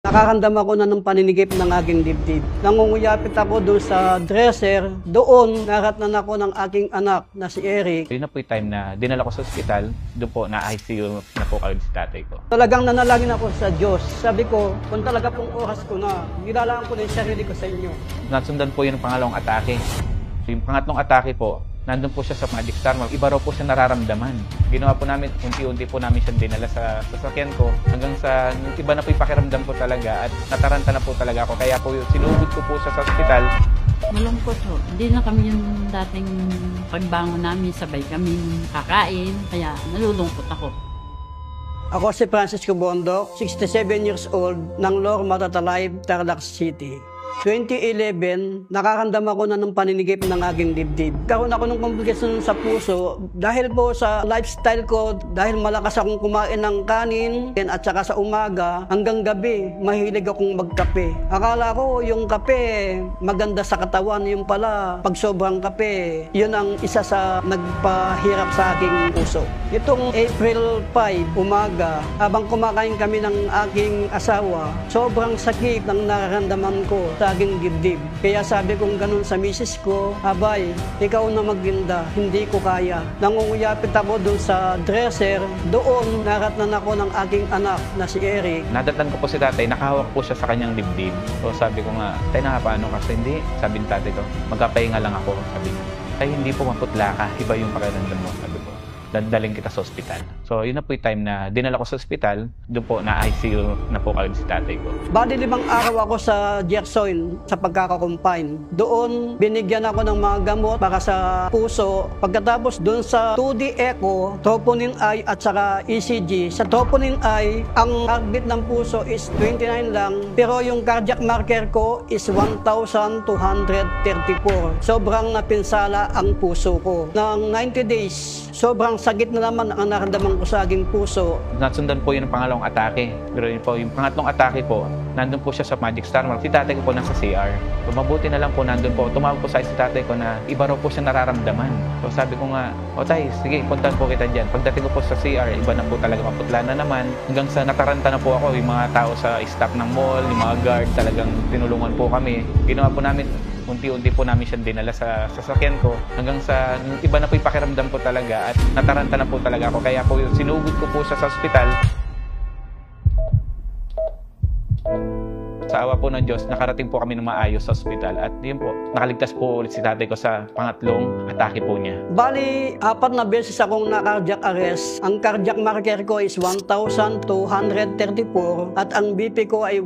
Nakaramdam ako na ng paninigip ng aking dibdib. Nangunguyapit ako doon sa dresser. Doon, naratnan ako ng aking anak na si Eric. Yun na po yung time na dinala ko sa ospital. Doon po na-ICU na po kagad si tatay ko. Talagang nanalangin ako sa Diyos. Sabi ko, kung talaga pong oras ko na, nilalaan ko na yung sarili ko sa inyo. Nasundan po yung pangalawang atake. Yung pangatlong atake po, nandun po siya sa Magic Star Mall. Iba raw po siya nararamdaman. Ginawa po namin, unti-unti po namin siya dinala sa sasakyan ko. Hanggang sa, iba na po yung pakiramdam ko talaga at nataranta na po talaga ako. Kaya po sinugod ko po siya sa ospital. Malungkot ho. Hindi na kami yung dating pagbangon namin, sabay kami kakain. Kaya nalulungkot ako. Ako si Francisco Bondok, 67 years old, ng Lorma Tatalive, Tarlac City. 2011, nakaramdam ako na ng paninigip ng aking dibdib. Karoon ako ng komplikasyon sa puso dahil po sa lifestyle ko, dahil malakas akong kumain ng kanin at saka sa umaga hanggang gabi, mahilig akong magkape. Akala ko yung kape maganda sa katawan, yung pala pag sobrang kape, yun ang isa sa nagpahirap sa aking puso. Itong April 5, umaga, habang kumakain kami ng aking asawa, sobrang sakit ng nararamdaman ko sa aking dibdib. Kaya sabi kong ganun sa misis ko, abay, ikaw na maglinda, hindi ko kaya. Nangunguyapit ako doon sa dresser. Doon, naratnan ako ng aking anak na si Eric. Nadatnan ko po si tatay, nakahawak po siya sa kanyang dibdib. So sabi ko nga, tay paano kasi hindi? Sabi ni tatay ko, magkapahinga lang ako. Sabi niya, ay hindi po maputla ka, iba yung pakiramdam mo. Sabi ko, dadaling kita sa ospital. So yun na po yung time na dinala ko sa ospital, doon po na-ICU na po kagad si tatay ko. Bali 5 araw ako sa Gerson sa pagkakakumpine. Doon, binigyan ako ng mga gamot para sa puso. Pagkatapos doon sa 2D echo, troponin I at saka ECG. Sa troponin I, ang heartbeat ng puso is 29 lang, pero yung cardiac marker ko is 1,234. Sobrang napinsala ang puso ko. Nang 90 days, sobrang sakit na naman ang naramdaman ko sa aking puso. Nasundan po yung pangalawang atake. Pero yun po, yung pangatlong atake po, nandun po siya sa Magic Star Mall. Si tatay ko po nasa CR. So mabuti na lang po nandun po. Tumawag po sa si tatay ko na iba raw po siya nararamdaman. So sabi ko nga, o tay, sige, puntahan po kita dyan. Pagdating ko po sa CR, iba na po talaga, maputla na naman. Hanggang sa nataranta na po ako, yung mga tao sa staff ng mall, yung mga guard, talagang tinulungan po kami. Ginawa po namin, unti-unti po namin siya dinala sa sasakyan ko hanggang sa iba na po yung pakiramdam ko talaga at nataranta na po talaga ako. Kaya po sinugod ko po siya sa ospital. Sa awa po ng Diyos, nakarating po kami ng maayos sa ospital at yun po, nakaligtas po ulit si tatay ko sa pangatlong atake po niya. Bali, 4 na beses akong na-cardiac arrest. Ang cardiac marker ko is 1,234 at ang BP ko ay